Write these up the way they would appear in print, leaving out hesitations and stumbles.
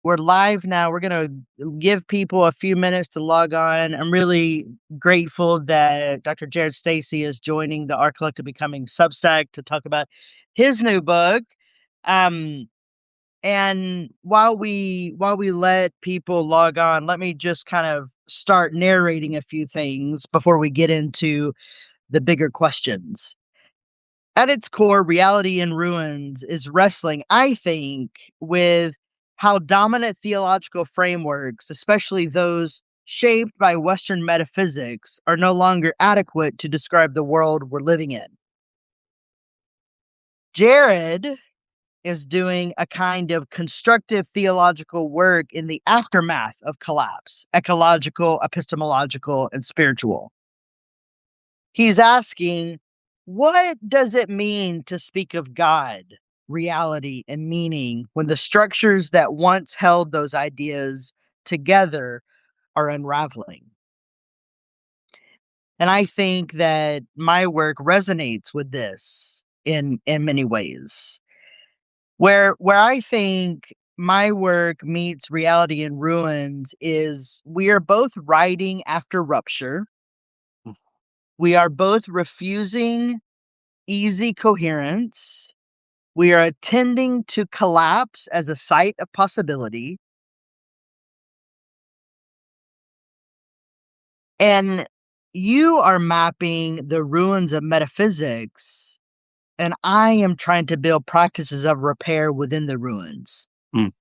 We're live now. We're going to give people a few minutes to log on. I'm really grateful that Dr. Jared Stacy is joining the Our Collective Becoming Substack to talk about his new book. Um, and while we let people log on, let me just kind of start narrating a few things before we get into the bigger questions. At its core, Reality in Ruins is wrestling, I think, with how dominant theological frameworks, especially those shaped by Western metaphysics, are no longer adequate to describe the world we're living in. Jared is doing a kind of constructive theological work in the aftermath of collapse, ecological, epistemological, and spiritual. He's asking, what does it mean to speak of God, reality, and meaning when the structures that once held those ideas together are unraveling? And I think that my work resonates with this in many ways. Where I think my work meets Reality in Ruins is we are both writing after rupture. We are both refusing easy coherence. We are attending to collapse as a site of possibility. And you are mapping the ruins of metaphysics, and I am trying to build practices of repair within the ruins, Mm.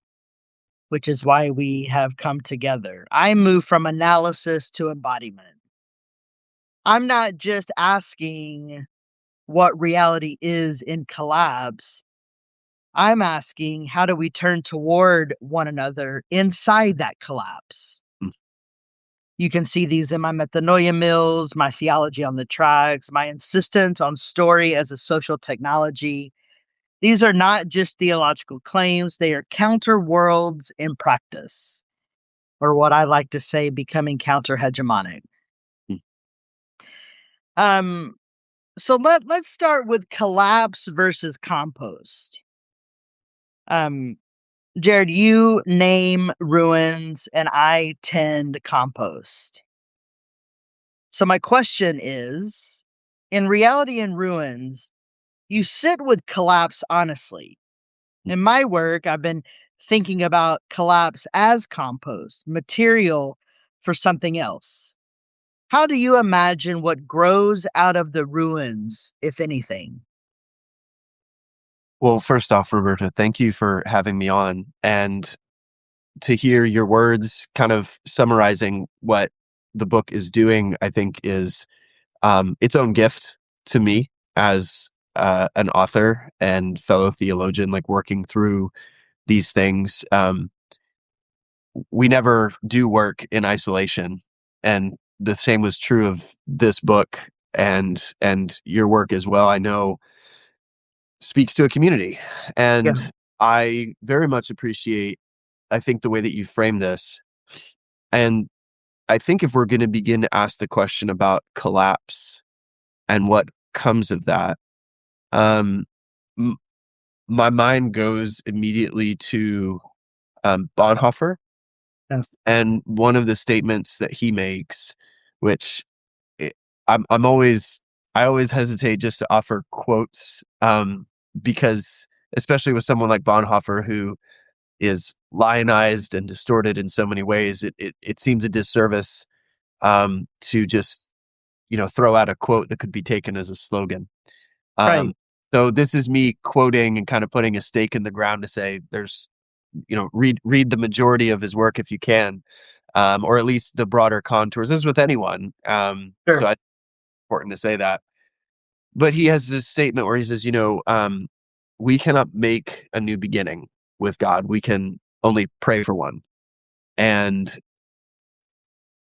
which is why we have come together. I move from analysis to embodiment. I'm not just asking what reality is in collapse. I'm asking, how do we turn toward one another inside that collapse? Mm. You can see these in my metanoia mills, my theology on the tracks, my insistence on story as a social technology. These are not just theological claims, they are counter worlds in practice, or what I like to say, becoming counter hegemonic. Mm. So let's start with collapse versus compost. Jared, you name ruins and I tend compost. So my question is, in Reality in Ruins, you sit with collapse honestly. In my work, I've been thinking about collapse as compost, material for something else. How do you imagine what grows out of the ruins, if anything? Well, first off, Roberta, thank you for having me on. And to hear your words kind of summarizing what the book is doing, I think is its own gift to me as an author and fellow theologian, like working through these things. We never do work in isolation. And the same was true of this book and your work as well. I know speaks to a community. Yeah. And I very much appreciate, I think, the way that you frame this. And I think if we're going to begin to ask the question about collapse and what comes of that, um, m- my mind goes immediately to Bonhoeffer Yeah. and one of the statements that he makes, which it, I'm always I always hesitate just to offer quotes because especially with someone like Bonhoeffer who is lionized and distorted in so many ways, it seems a disservice to just throw out a quote that could be taken as a slogan. Right. So this is me quoting and kind of putting a stake in the ground to say there's read the majority of his work if you can, or at least the broader contours. This is with anyone. Sure. So it's important to say that. But he has this statement where he says, we cannot make a new beginning with God. We can only pray for one. And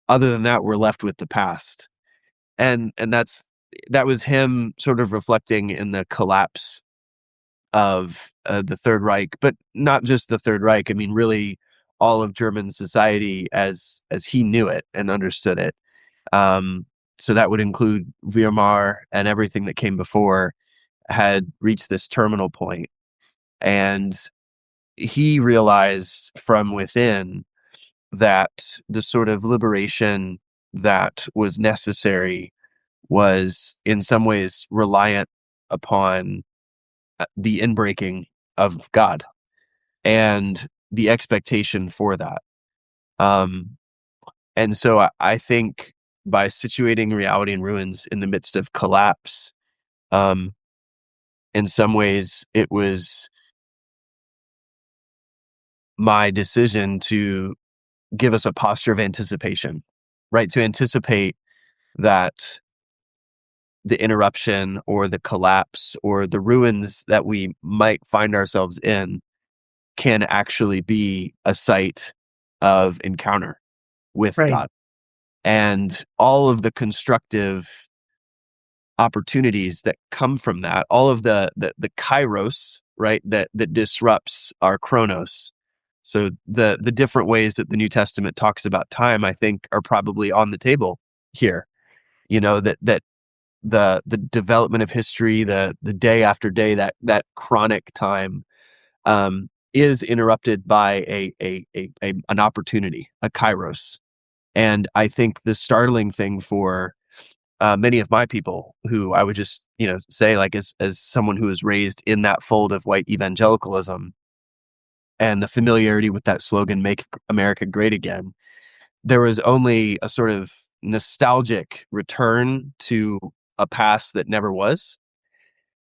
other than that, we're left with the past. And that was him sort of reflecting in the collapse of the Third Reich, but not just the Third Reich. I mean, really all of German society as he knew it and understood it. Um, so that would include Weimar and everything that came before had reached this terminal point. And he realized from within, that the sort of liberation that was necessary was in some ways reliant upon the inbreaking of God and the expectation for that. Um, and so I think by situating reality and ruins in the midst of collapse, um, in some ways it was my decision to give us a posture of anticipation, right? To anticipate that the interruption or the collapse or the ruins that we might find ourselves in can actually be a site of encounter with Right. God. And all of the constructive opportunities that come from that, all of the kairos, right, that disrupts our chronos. So the different ways that the New Testament talks about time, I think, are probably on the table here. That the development of history, the day after day, that chronic time, is interrupted by an opportunity, a kairos. And I think the startling thing for many of my people, who I would just say, like, as someone who was raised in that fold of white evangelicalism and the familiarity with that slogan, "Make America Great Again," there was only a sort of nostalgic return to a past that never was.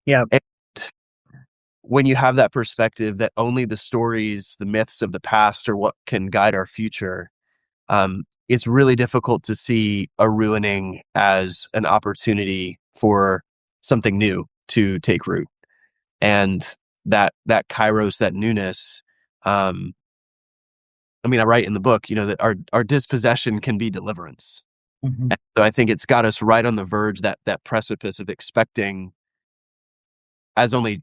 Yeah. And when you have that perspective that only the stories, the myths of the past are what can guide our future, it's really difficult to see a ruining as an opportunity for something new to take root. And that kairos, that newness, um, I mean, I write in the book, that our dispossession can be deliverance. Mhm. And so I think it's got us right on the verge, that precipice of expecting, as only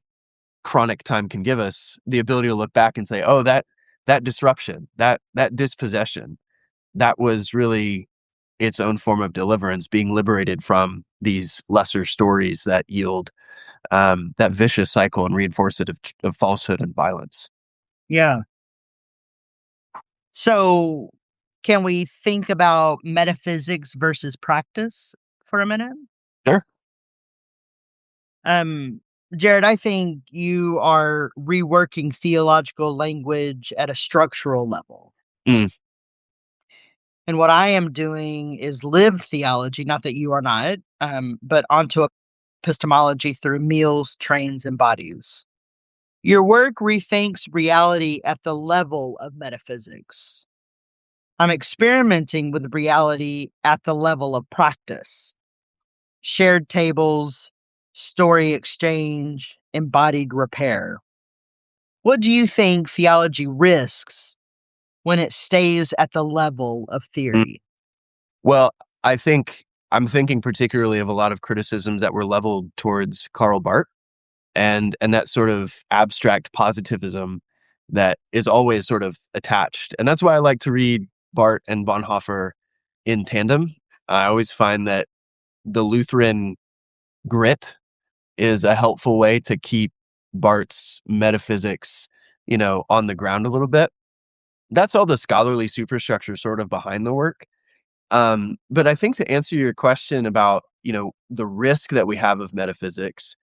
chronic time can give us, the ability to look back and say, oh, that disruption, that dispossession, that was really its own form of deliverance, being liberated from these lesser stories that yield that vicious cycle and reinforce it of falsehood and violence. Yeah. So, can we think about metaphysics versus practice for a minute? Sure. Um, Jared, I think you are reworking theological language at a structural level. Mm, And what I am doing is live theology, not that you are not, but onto epistemology through meals, trains, and bodies. Your work rethinks reality at the level of metaphysics. I'm experimenting with reality at the level of practice. Shared tables, story exchange, embodied repair. What do you think theology risks when it stays at the level of mm. theory? Well, I think I'm thinking particularly of a lot of criticisms that were leveled towards Karl Barth and that sort of abstract positivism that is always sort of attached. And that's why I like to read Barth and Bonhoeffer in tandem. I always find that the Lutheran grit is a helpful way to keep Barth's metaphysics, on the ground a little bit. That's all the scholarly superstructure sort of behind the work. But I think to answer your question about, the risk that we have of metaphysics,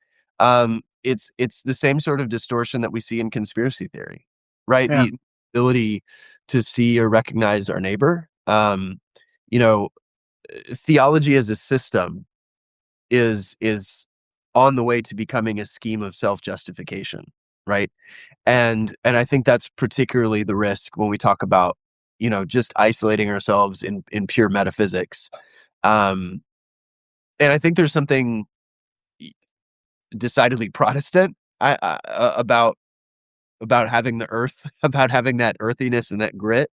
it's the same sort of distortion that we see in conspiracy theory, right? Yeah, The ability to see or recognize our neighbor. You know, Theology as a system is on the way to becoming a scheme of self-justification, right? And I think that's particularly the risk when we talk about, just isolating ourselves in pure metaphysics. Um, and I think there's something decidedly Protestant about having the earth, about having that earthiness and that grit.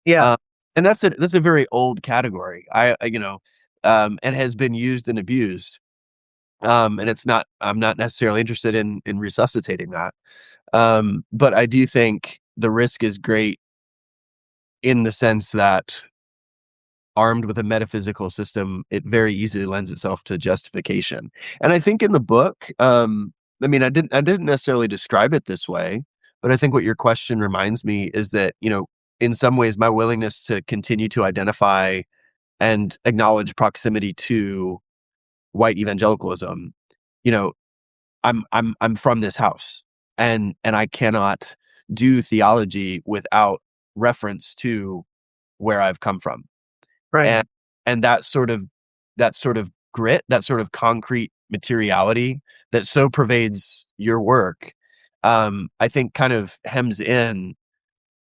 yeah, Uh, and that's a very old category. And has been used and abused. And I'm not necessarily interested in resuscitating that. But I do think the risk is great in the sense that armed with a metaphysical system, it very easily lends itself to justification. And I think in the book, I mean, I didn't necessarily describe it this way, But I think what your question reminds me is that, in some ways, my willingness to continue to identify and acknowledge proximity to white evangelicalism, you know, I'm from this house, and I cannot do theology without reference to where I've come from. Right. And that sort of grit, that sort of concrete materiality that so pervades your work, I think kind of hems in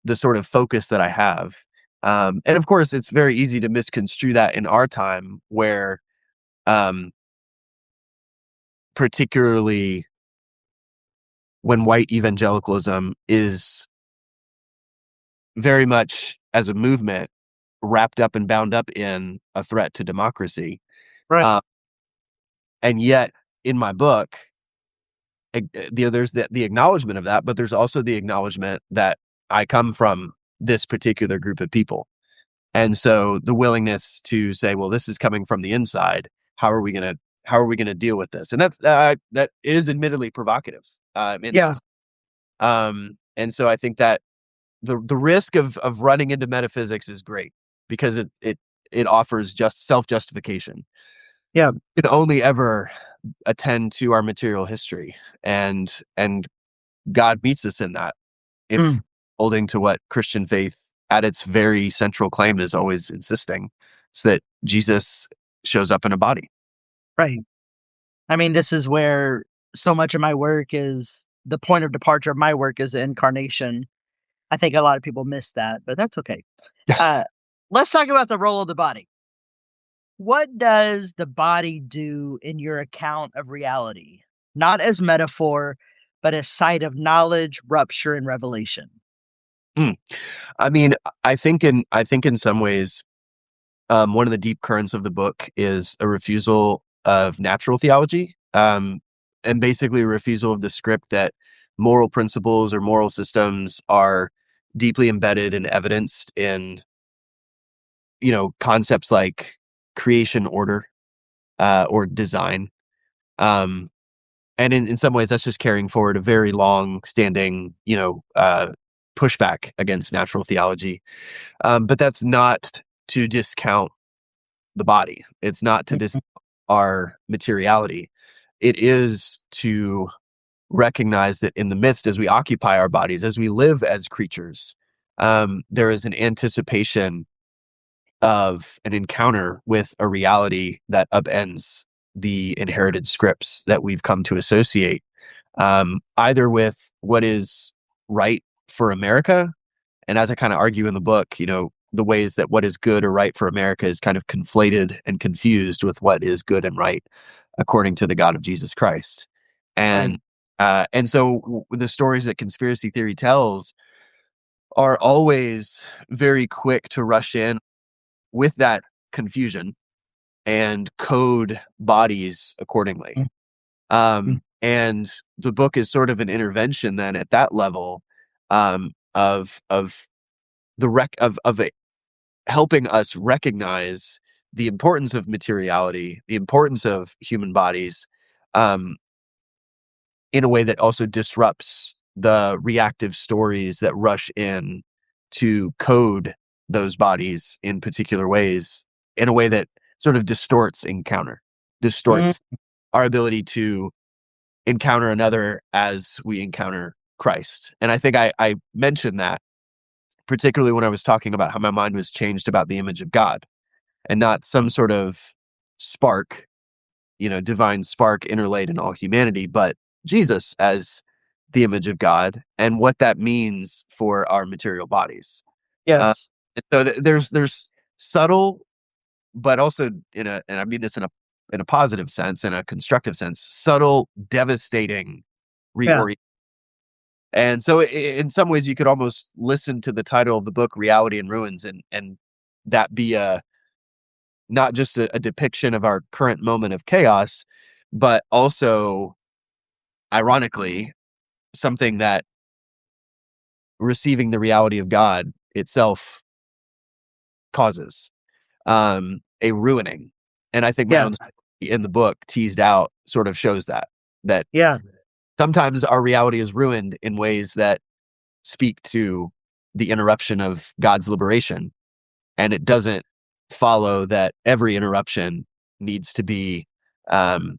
the sort of focus that I have. And of course, it's very easy to misconstrue that in our time where, um, particularly when white evangelicalism is very much as a movement wrapped up and bound up in a threat to democracy. Right. Uh, and yet, in my book, there's the acknowledgement of that, but there's also the acknowledgement that I come from this particular group of people. And so the willingness to say, well, this is coming from the inside. How are we going to deal with this? And that is admittedly provocative in Yeah. this. And so I think that the risk of running into metaphysics is great because it offers just self-justification. Yeah. It can only ever attend to our material history, and God meets us in that if Mm. holding to what Christian faith at its very central claim is always insisting. It's that Jesus shows up in a body. Right. I mean, this is where so much of my work is the point of departure of my work is the incarnation. I think a lot of people miss that, but that's okay. Uh, let's talk about the role of the body. What does the body do in your account of reality? Not as metaphor, but as site of knowledge, rupture, and revelation. Mm. I mean, I think in some ways, one of the deep currents of the book is a refusal of natural theology, and basically a refusal of the script that moral principles or moral systems are deeply embedded and evidenced in, concepts like creation order, or design. Um, and in some ways, that's just carrying forward a very long standing, pushback against natural theology. But that's not to discount the body. It's not to discount Mhm. our materiality. It is to recognize that in the midst, as we occupy our bodies, as we live as creatures, there is an anticipation of an encounter with a reality that upends the inherited scripts that we've come to associate, either with what is right for America. And as I kind of argue in the book, the ways that what is good or right for America is kind of conflated and confused with what is good and right according to the God of Jesus Christ. Right. And so the stories that conspiracy theory tells are always very quick to rush in with that confusion and code bodies accordingly. Mhm. And the book is sort of an intervention then at that level, of the of helping us recognize the importance of materiality, the importance of human bodies, um, in a way that also disrupts the reactive stories that rush in to code those bodies in particular ways in a way that sort of Mhm. distorts our ability to encounter another as we encounter Christ. And I think I mentioned that particularly when I was talking about how my mind was changed about the image of God and not some sort of spark, divine spark interlaid in all humanity, but Jesus as the image of God and what that means for our material bodies. Uh, Yes. and so there's subtle, but also and I mean this in a positive sense, in a constructive sense, subtle, devastating Yeah. reorientation. And so in some ways you could almost listen to the title of the book, Reality and Ruins, and that be not just a depiction of our current moment of chaos, but also, ironically, something that receiving the reality of God itself causes, a ruining. And I think my Yeah. own story in the book teased out sort of shows that Yeah. sometimes our reality is ruined in ways that speak to the interruption of God's liberation, and it doesn't follow that every interruption needs to be um,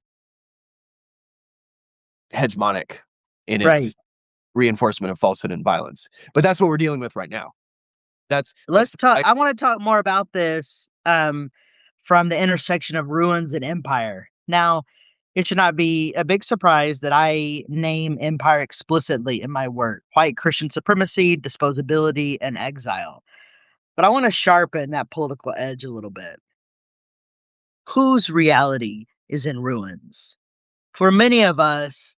hegemonic in Right. its reinforcement of falsehood and violence. But that's what we're dealing with right now. That's Let's talk. I, I want to talk more about this from the intersection of ruins and empire. Now, it should not be a big surprise that I name empire explicitly in my work: white Christian supremacy, disposability, and exile. But I want to sharpen that political edge a little bit. Whose reality is in ruins? For many of us,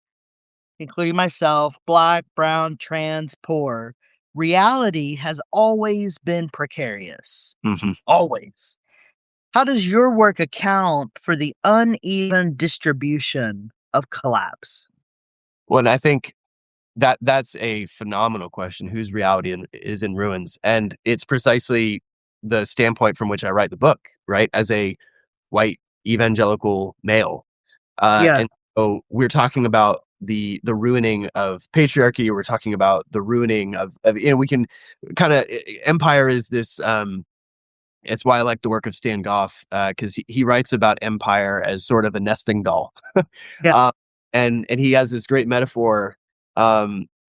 including myself, black, brown, trans, poor, reality has always been precarious. Mhm. Always. How does your work account for the uneven distribution of collapse? Well, and I think that's a phenomenal question. Whose reality is in ruins? And it's precisely the standpoint from which I write the book, right? As a white evangelical male. Yeah, And so we're talking about the ruining of patriarchy. We're talking about the ruining of we can kind of empire is this it's why I like the work of Stan Goff, because he writes about empire as sort of a nesting doll. yeah, uh, and he has this great metaphor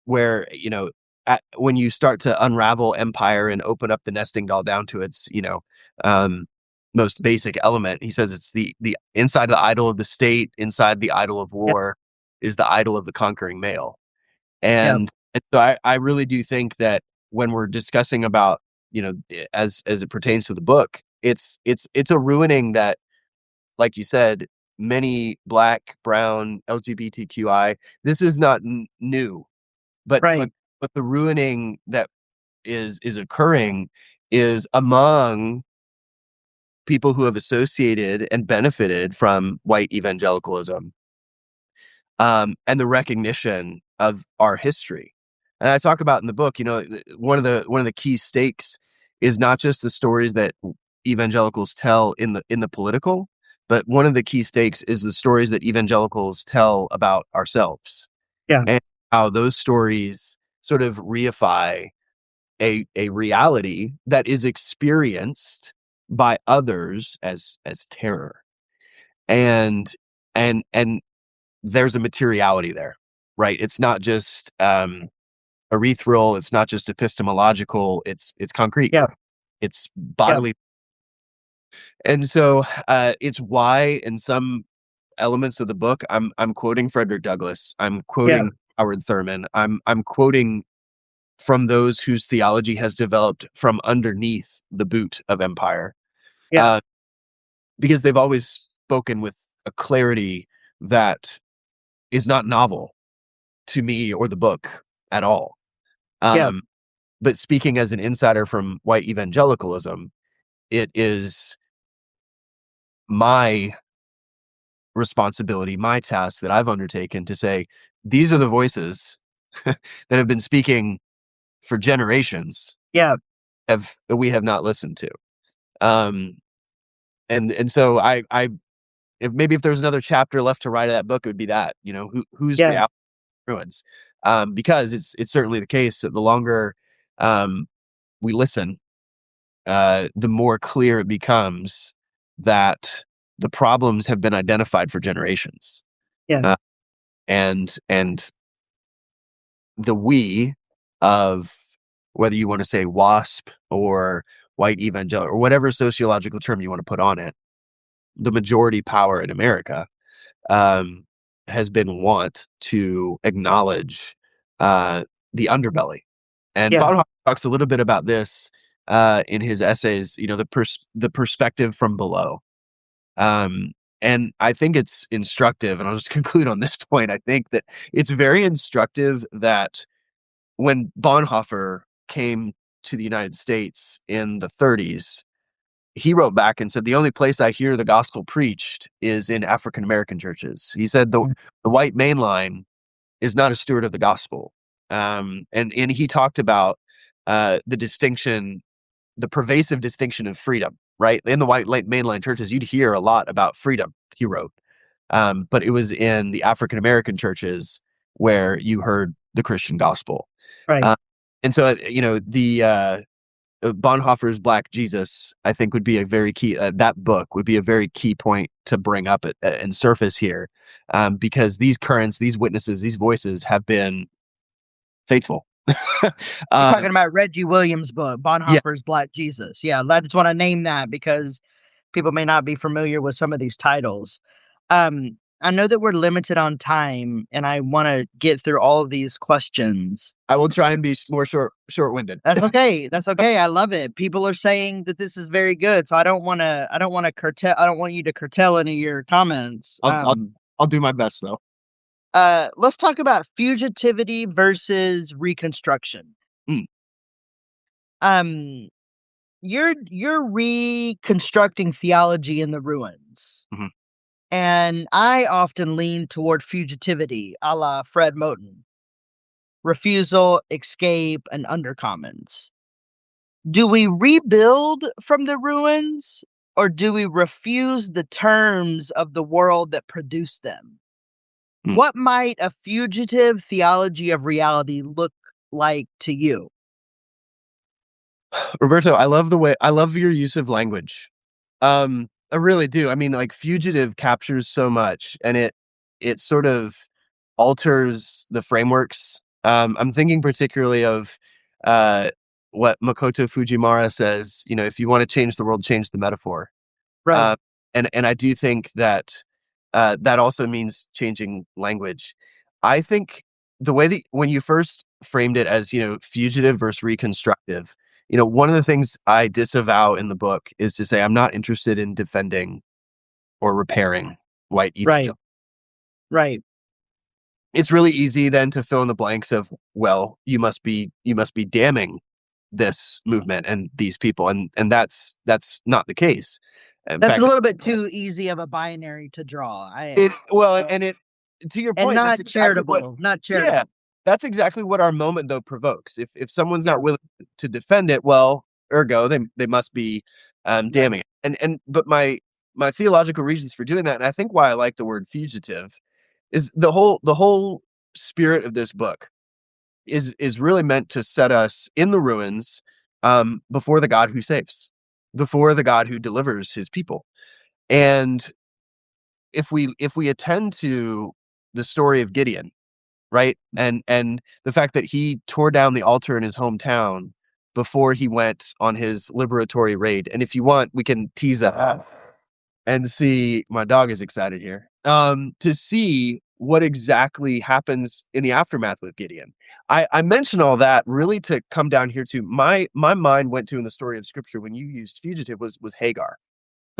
where, when you start to unravel empire and open up the nesting doll down to its, um, most basic element, he says it's the inside the idol of the state, inside the idol of yeah, war is the idol of the conquering male. yeah, And so I really do think that when we're discussing about, as it pertains to the book, it's a ruining that, like you said, many black, brown, LGBTQI, this is not new, but right. the ruining that is occurring is among people who have associated and benefited from white evangelicalism, and the recognition of our history. And I talk about in the book, one of the key stakes is not just the stories that evangelicals tell in the political, but one of the key stakes is the stories that evangelicals tell about ourselves, Yeah, and how those stories sort of reify a reality that is experienced by others as terror. And and there's a materiality there, right? It's not just urethral, it's not just epistemological, it's concrete, yeah, it's yeah, bodily. And so it's why in some elements of the book I'm quoting Frederick Douglass, I'm yeah, quoting Howard Thurman, I'm quoting from those whose theology has developed from underneath the boot of empire, yeah, uh, because they've always spoken with a clarity that is not novel to me or the book at all. yeah, Um, but speaking as an insider from white evangelicalism, it is my responsibility, my task that I've undertaken to say, these are the voices that have been speaking for generations yeah, have we have not listened to. Um, and so I if there's another chapter left to write of that book, it would be that, who's yeah, reality ruins. Because it's certainly the case that the longer we listen, the more clear it becomes that the problems have been identified for generations. yeah, Uh, and the we of, whether you want to say WASP or white evangelical or whatever sociological term you want to put on it, the majority power in America um, has been want to acknowledge the underbelly. And yeah, Bonhoeffer talks a little bit about this in his essays, the perspective from below. Um, and I think it's instructive, and I'll just conclude on this point. I think that it's very instructive that when Bonhoeffer came to the United States in the 30s, he wrote back and said, the only place I hear the gospel preached is in African American churches. He said the white mainline is not a steward of the gospel. And he talked about the distinction, the pervasive distinction of freedom, right? In the white mainline churches, you'd hear a lot about freedom, he wrote. But it was in the African American churches where you heard the Christian gospel. right. Uh, And so, the Bonhoeffer's Black Jesus, I think, would be a very key. That book would be a very key point to bring up and surface here, because these currents, these witnesses, these voices have been faithful. You're uh, talking about Reggie Williams' book, yeah, Bonhoeffer's Black Jesus. Yeah, I just want to name that because people may not be familiar with some of these titles. I know that we're limited on time, and I want to get through all of these questions. I will try and be more short-winded. That's okay. That's okay. I love it. People are saying that this is very good, so I don't want to. I don't want to curtail. I don't want you to curtail any of your comments. I'll do my best though. Let's talk about fugitivity versus reconstruction. Mm. Um, you're reconstructing theology in the ruins. Mhm. And I often lean toward fugitivity, a la Fred Moten. Refusal, escape, and undercommons. Do we rebuild from the ruins, or do we refuse the terms of the world that produced them? Mm. What might a fugitive theology of reality look like to you? Roberto, I love your use of language. I really do. I mean, like, fugitive captures so much, and it sort of alters the frameworks. I'm thinking particularly of uh, what Makoto Fujimara says. If you want to change the world, change the metaphor. Right, Uh, and I do think that that also means changing language. I think the way that when you first framed it as, fugitive versus reconstructive, one of the things I disavow in the book is to say I'm not interested in defending or repairing white right, evangel. right. It's really easy then to fill in the blanks of, well, you must be damning this movement and these people, and that's not the case. In That's a fact, little bit too easy of a binary to draw. I it well, and it to your and point, that's not exactly what charitable, not yeah, charitable. that's exactly what our moment though provokes. If someone's Yeah, not willing to defend it, well, ergo they must be right, damning it. But my theological reasons for doing that, and I think why I like the word fugitive, is the whole spirit of this book is really meant to set us in the ruins, before the God who saves, before the God who delivers his people. And if we attend to the story of Gideon, right? And the fact that he tore down the altar in his hometown before he went on his liberatory raid. And if you want, we can tease that out and see. My dog is excited here. To see what exactly happens in the aftermath with Gideon. I mention all that really to come down here to my mind went to, in the story of scripture when you used fugitive, was Hagar.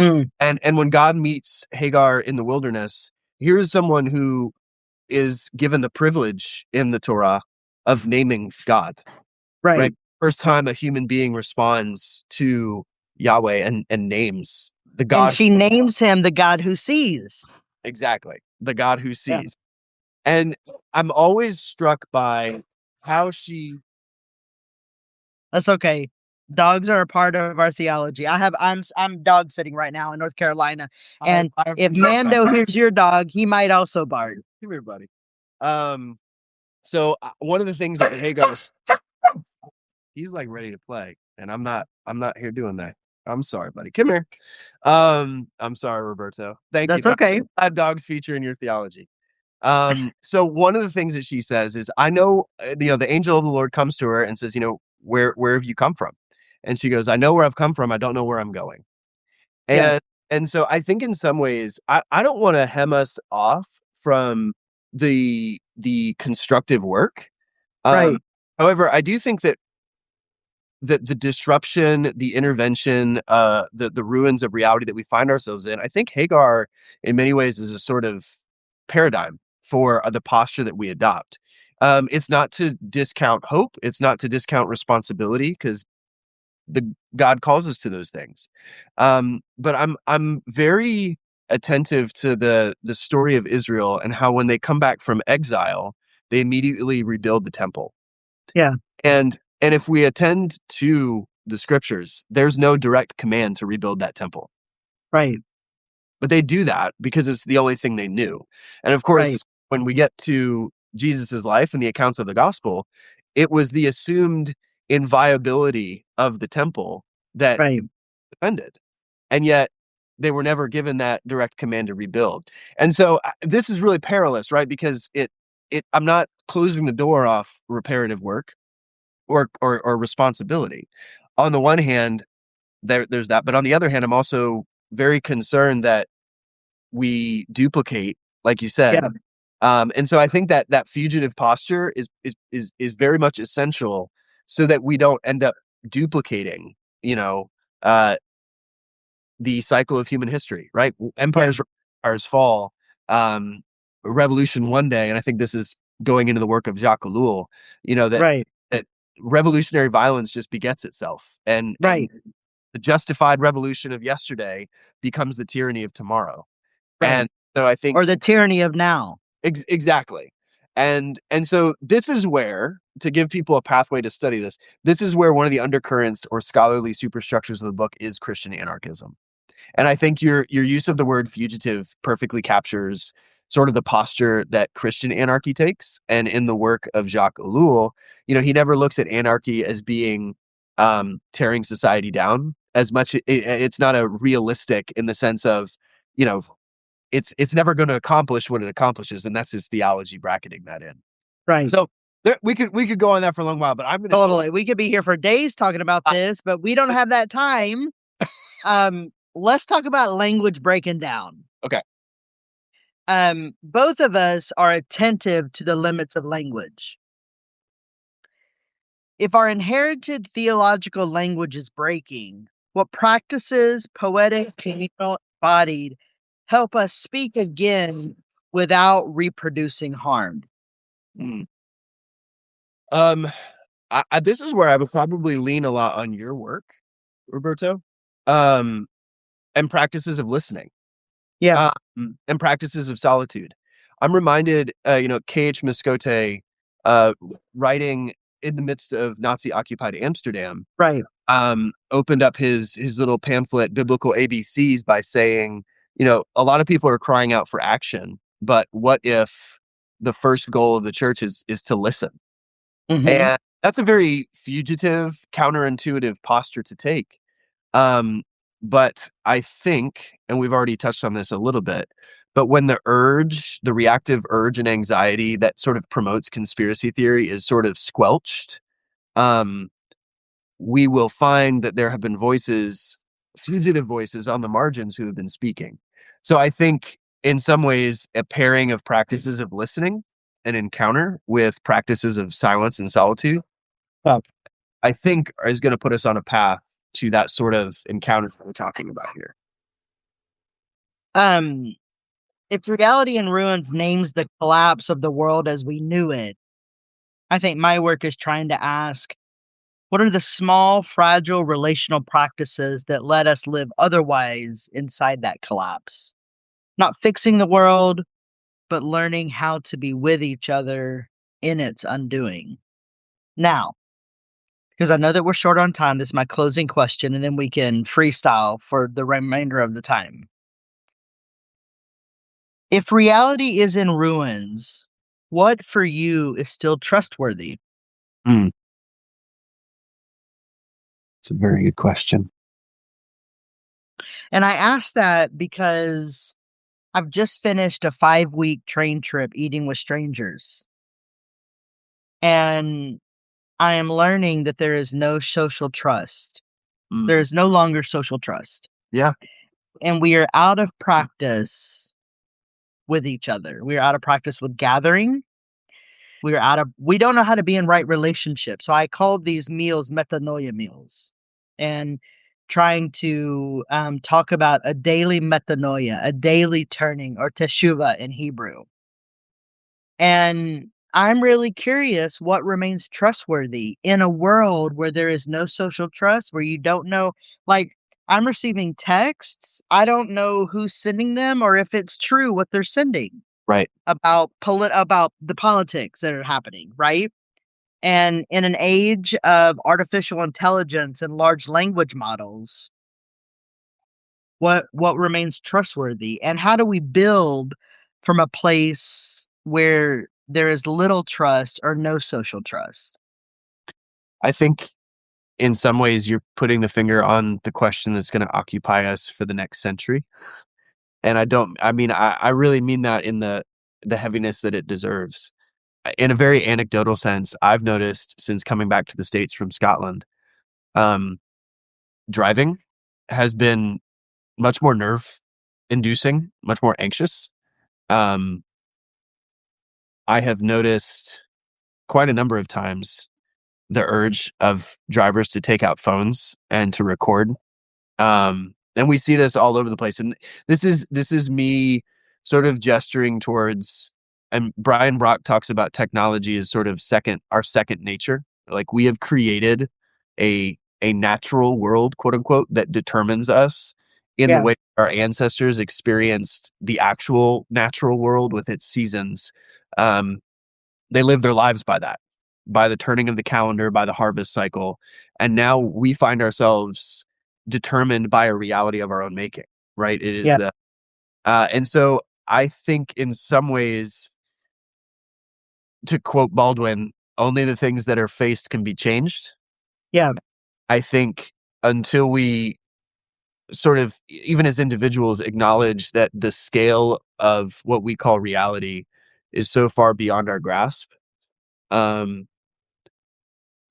mm, And when God meets Hagar in the wilderness, here's someone who is given the privilege in the Torah of naming God, right? right. First time a human being responds to Yahweh and names the And God. she names him the God who sees. Exactly, the God who Yeah, sees. And I'm always struck by how she that's okay. Dogs are a part of our theology. I'm dog sitting right now in North Carolina, and I if appreciate that. Mando hears your dog, he might also bark. Come here, buddy. So one of the things that Hagar, he's like ready to play, and I'm not here doing that. I'm sorry, buddy. Come here. I'm sorry, Roberto. Thank you. That's okay. Glad dogs feature in your theology. So one of the things that she says is, I know, the angel of the Lord comes to her and says, where have you come from? And she goes, I know where I've come from. I don't know where I'm going. Yeah, And so I think in some ways, I don't want to hem us off from the constructive work. Um, right. However, I do think that the disruption, the intervention, the ruins of reality that we find ourselves in, I think Hagar, in many ways, is a sort of paradigm for the posture that we adopt. It's not to discount hope. It's not to discount responsibility, because the God calls us to those things. But I'm very attentive to the story of Israel and how when they come back from exile, they immediately rebuild the temple. Yeah, And if we attend to the scriptures, there's no direct command to rebuild that temple. right, But they do that because it's the only thing they knew. And of right. course, when we get to Jesus's life and the accounts of the gospel, it was the assumed inviolability of the temple that Right. defended. And yet they were never given that direct command to rebuild. And so this is really perilous, right? Because I'm not closing the door off reparative work or responsibility. On the one hand, there's that, but on the other hand, I'm also very concerned that we duplicate, like you said. Yeah. And so I think that that fugitive posture is very much essential so that we don't end up duplicating, you know, uh, the cycle of human history, right? Yeah. Empires fall, um, revolution one day, and I think this is going into the work of Jacques Ellul. You know Right. that revolutionary violence just begets itself, and Right. the justified revolution of yesterday becomes the tyranny of tomorrow. And Right. so I think Or the tyranny of now. exactly. And so this is where, to give people a pathway to study this, this is where one of the undercurrents or scholarly superstructures of the book is Christian anarchism. And I think your use of the word fugitive perfectly captures sort of the posture that Christian anarchy takes. And in the work of Jacques Ellul, he never looks at anarchy as being tearing society down as much. It's not a realistic in the sense of, you know, it's never going to accomplish what it accomplishes, and that's his theology bracketing that in. Right. So we could go on that for a long while, but I'm going to say, Totally. We could be here for days talking about this, but we don't have that time. Let's talk about language breaking down. okay. Both of us are attentive to the limits of language. If our inherited theological language is breaking, what practices, poetic, communal, embodied, help us speak again without reproducing harm? Mm. Um, this is where I would probably lean a lot on your work, Roberto, um, and practices of listening, Yeah. and practices of solitude. I'm reminded, K.H. Muscote, uh, writing in the midst of Nazi occupied Amsterdam, Right. opened up his little pamphlet, Biblical ABCs, by saying, a lot of people are crying out for action, but what if the first goal of the church is to listen? Hmm. And that's a very fugitive, counterintuitive posture to take. Um, but I think, and we've already touched on this a little bit, but when the reactive urge and anxiety that sort of promotes conspiracy theory is sort of squelched, um, we will find that there have been fugitive voices on the margins who have been speaking. So I think in some ways, a pairing of practices of listening and encounter with practices of silence and solitude, Oh. I think is going to put us on a path to that sort of encounter that we're talking about here. Um, if Reality in Ruins names the collapse of the world as we knew it, I think my work is trying to ask, what are the small, fragile relational practices that let us live otherwise inside that collapse? Not fixing the world, but learning how to be with each other in its undoing. Now, because I know that we're short on time, this is my closing question, and then we can freestyle for the remainder of the time. If reality is in ruins, what for you is still trustworthy? Mm, it's a very good question. And I ask that because I've just finished a 5-week train trip eating with strangers. And I am learning that there is no social trust. There Mm, is no longer social trust. yeah, And we are out of practice with each other. We are out of practice with gathering. We don't know how to be in right relationship. So I called these meals metanoia meals, and trying to talk about a daily metanoia, a daily turning, or teshuva in Hebrew. And I'm really curious what remains trustworthy in a world where there is no social trust, where you don't know, like, I'm receiving texts. I don't know who's sending them or if it's true what they're sending right. about the politics that are happening, right? And in an age of artificial intelligence and large language models, what remains trustworthy, and how do we build from a place where there is little trust or no social trust? I think in some ways you're putting the finger on the question that's going to occupy us for the next century. And I really mean that in the heaviness that it deserves. In a very anecdotal sense, I've noticed since coming back to the States from Scotland, um, driving has been much more nerve inducing, much more anxious. Um, I have noticed quite a number of times the urge of drivers to take out phones and to record. And we see this all over the place. And this is me sort of gesturing towards, and Brian Brock talks about technology as sort of our second nature. Like we have created a natural world, quote unquote, that determines us in the Yeah, way our ancestors experienced the actual natural world with its seasons. Um, they live their lives by that, by the turning of the calendar, by the harvest cycle. And now we find ourselves determined by a reality of our own making, right? It is yeah, and so I think in some ways, to quote Baldwin, only the things that are faced can be changed. yeah, I think until we sort of, even as individuals, acknowledge that the scale of what we call reality is so far beyond our grasp, um,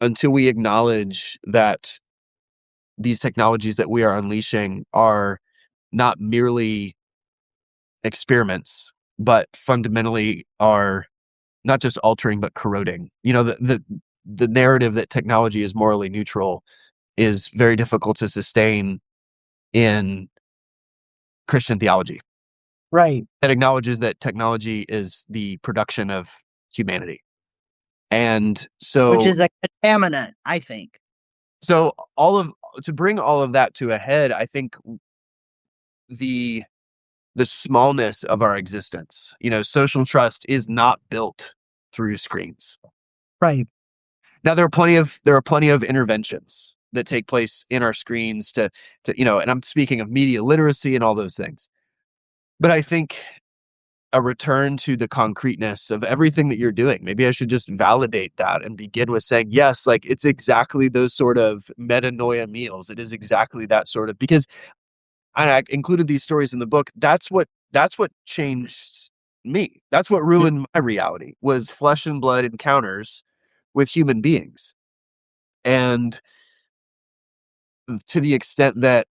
until we acknowledge that these technologies that we are unleashing are not merely experiments, but fundamentally are not just altering, but corroding. The narrative that technology is morally neutral is very difficult to sustain in Christian theology. right. It acknowledges that technology is the production of humanity. And Which so is a contaminant, I think. so all of to bring all of that to a head, I think the the smallness of our existence. Social trust is not built through screens. Right. Now there are plenty of interventions that take place in our screens to and I'm speaking of media literacy and all those things. But I think a return to the concreteness of everything that you're doing. Maybe I should just validate that and begin with saying, yes, like it's exactly those sort of metanoia meals. It is exactly that sort of, because and I included these stories in the book. That's what changed me. That's what ruined my reality, was flesh and blood encounters with human beings. And to the extent that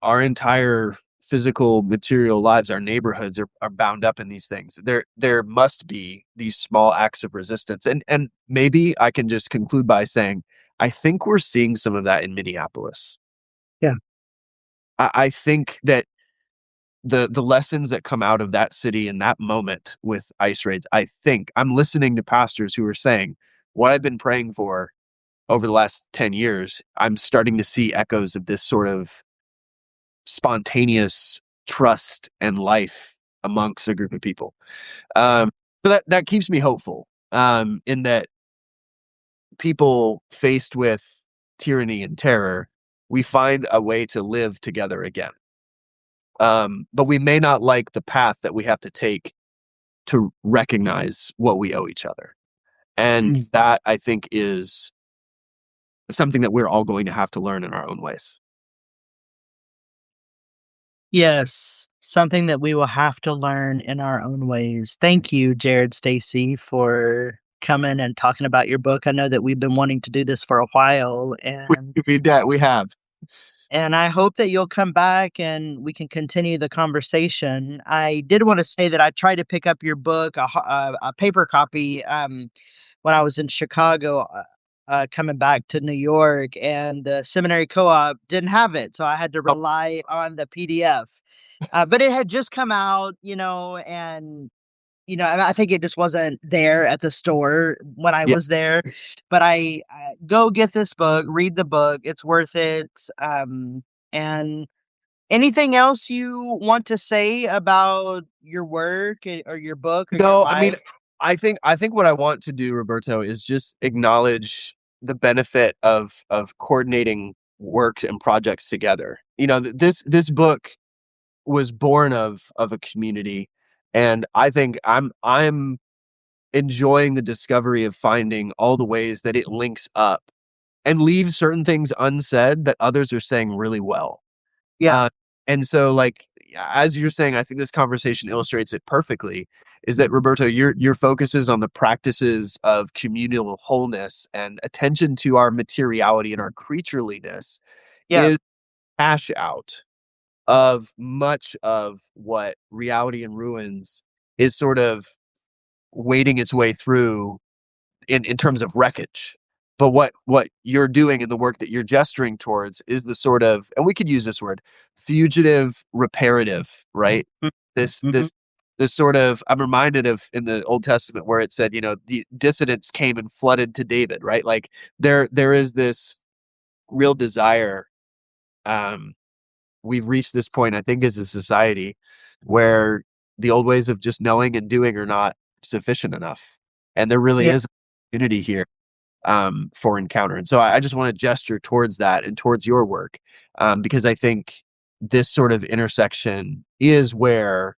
our entire physical material lives, our neighborhoods are bound up in these things, there must be these small acts of resistance. And maybe I can just conclude by saying I think we're seeing some of that in Minneapolis. Yeah. I think that the lessons that come out of that city in that moment with ICE raids, I think I'm listening to pastors who are saying what I've been praying for over the last 10 years. I'm starting to see echoes of this sort of spontaneous trust and life amongst a group of people. So that keeps me hopeful, in that people faced with tyranny and terror, we find a way to live together again. But we may not like the path that we have to take to recognize what we owe each other. And Mm. that, I think, is something that we're all going to have to learn in our own ways. Yes, something that we will have to learn in our own ways. Thank you, Jared Stacy, for coming and talking about your book. I know that we've been wanting to do this for a while, We have. and I hope that you'll come back and we can continue the conversation. I did want to say that I tried to pick up your book, a paper copy, when I was in Chicago, coming back to New York, and the seminary co-op didn't have it, so I had to Oh, rely on the PDF. But it had just come out, and I think it just wasn't there at the store when I yeah. was there. But I go get this book, read the book. It's worth it. And anything else you want to say about your work or your book or your No, I mean, life? I think what I want to do, Roberto, is just acknowledge the benefit of coordinating work and projects together. This book was born of a community, and I think I'm enjoying the discovery of finding all the ways that it links up and leaves certain things unsaid that others are saying really well. Yeah. Uh, and so, like, as you're saying, I think this conversation illustrates it perfectly. Is that, Roberto, your focus is on the practices of communal wholeness and attention to our materiality and our creatureliness Yeah. is cash out of much of what Reality in Ruins is sort of wading its way through in terms of wreckage. But what you're doing and the work that you're gesturing towards is the sort of, and we could use this word, fugitive reparative, right? This Mm-hmm. this this sort of, I'm reminded of in the Old Testament where it said, the dissidents came and flooded to David, right? Like there is this real desire. Um, we've reached this point, I think, as a society where the old ways of just knowing and doing are not sufficient enough, and there really Yeah. is an opportunity here for encounter. And so I just want to gesture towards that and towards your work, because I think this sort of intersection is where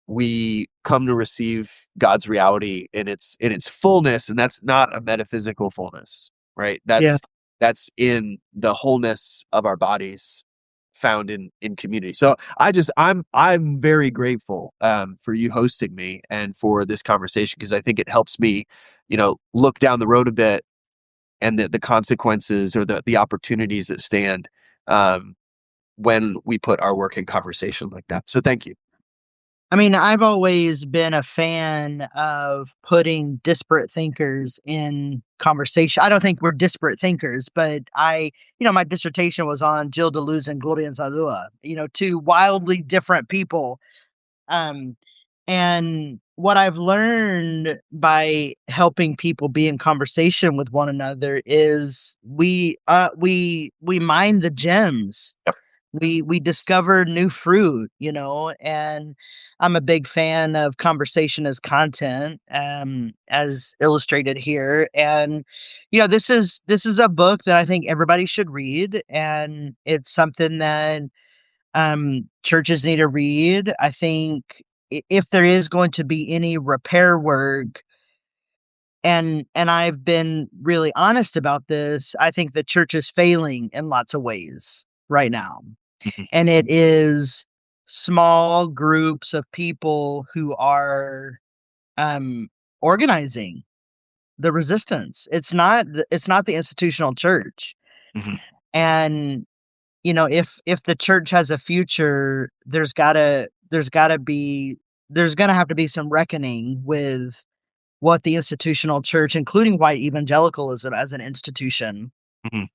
we come to receive God's reality in its fullness, and that's not a metaphysical fullness, right? Yeah. That's in the wholeness of our bodies found in community. So I'm very grateful for you hosting me and for this conversation, because I think it helps me, look down the road a bit, and the consequences or the opportunities that stand um, when we put our work in conversation like that. So thank you. I mean, I've always been a fan of putting disparate thinkers in conversation. I don't think we're disparate thinkers, but my dissertation was on Gilles Deleuze and Gloria Anzaldúa, two wildly different people. Um, and what I've learned by helping people be in conversation with one another is we mine the gems. Yep. We discover new fruit, and I'm a big fan of conversation as content, as illustrated here. And this is a book that I think everybody should read, and it's something that churches need to read. I think if there is going to be any repair work, and I've been really honest about this, I think the church is failing in lots of ways right now. Mhm. And it is small groups of people who are um organizing the resistance. It's not the institutional church. Mhm. And if the church has a future, there's gonna have to be some reckoning with what the institutional church, including white evangelicalism as an institution, Mhm.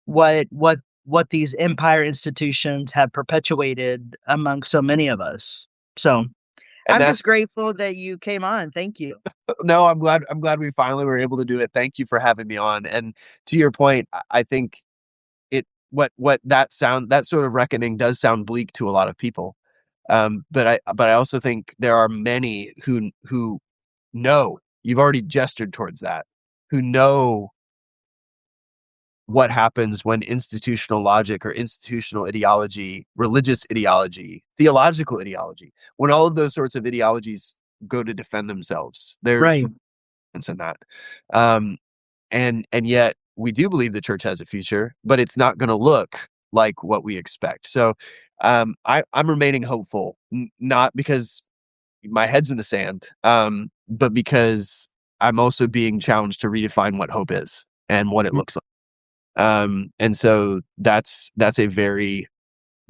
what these empire institutions have perpetuated among so many of us. So And I'm that just grateful that you came on. Thank you. no, I'm glad we finally were able to do it. Thank you for having me on. And to your point, I think what that sort of reckoning does sound bleak to a lot of people. But I also think there are many who know, you've already gestured towards that, who know what happens when institutional logic or institutional ideology, religious ideology, theological ideology, when all of those sorts of ideologies go to defend themselves. There's Right. sense in that. Um, and yet we do believe the church has a future, but it's not going to look like what we expect. So I'm remaining hopeful, not because my head's in the sand, but because I'm also being challenged to redefine what hope is and what it Mm. looks like. And so that's a very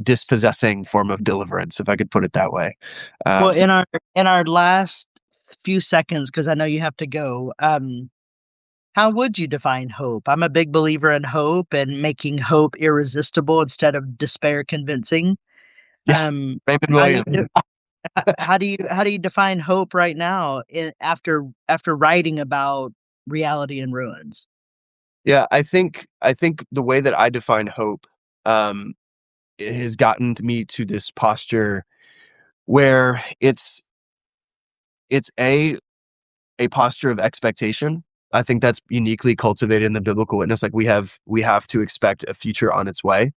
dispossessing form of deliverance, if I could put it that way. Well, So in our last few seconds, because I know you have to go, how would you define hope? I'm a big believer in hope and making hope irresistible instead of despair convincing. yeah, Um, Raymond how do you Williams. de how do you define hope right now after writing about reality in ruins? Yeah, I think the way that I define hope, um, it has gotten me to this posture where it's a posture of expectation. I think that's uniquely cultivated in the biblical witness. Like we have to expect a future on its way.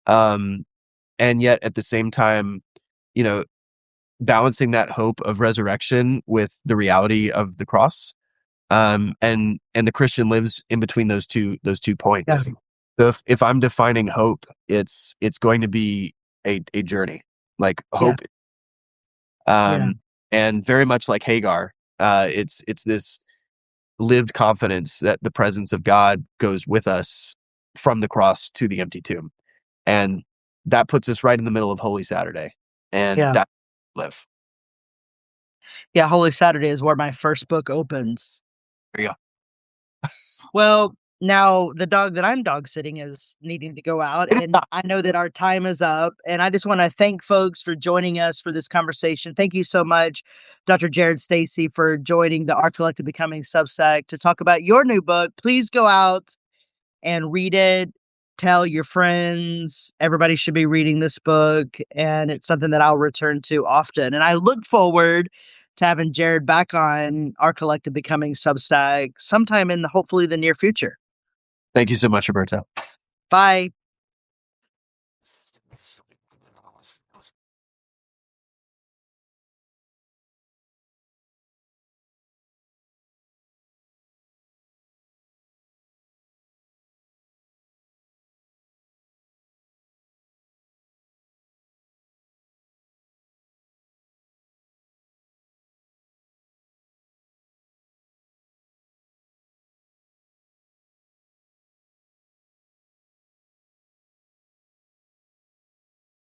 Um, and yet at the same time, you know, balancing that hope of resurrection with the reality of the cross. And the Christian lives in between those two Yeah. points. So if I'm defining hope, it's going to be a journey, like Yeah. hope, Yeah. and very much like Hagar, it's this lived confidence that the presence of God goes with us from the cross to the empty tomb, and that puts us right in the middle of Holy Saturday, and Yeah. that live. Yeah. Holy Saturday is where my first book opens. There you Well, now the dog that I'm dog sitting is needing to go out, and go. I know that our time is up. And I just want to thank folks for joining us for this conversation. Thank you so much, Dr. Jared Stacy, for joining the Art Collective Becoming Substack to talk about your new book. Please go out and read it. Tell your friends. Everybody should be reading this book, and it's something that I'll return to often. And I look forward to having Jared back on our collective becoming Substack sometime in hopefully the near future. Thank you so much, Roberto. Bye.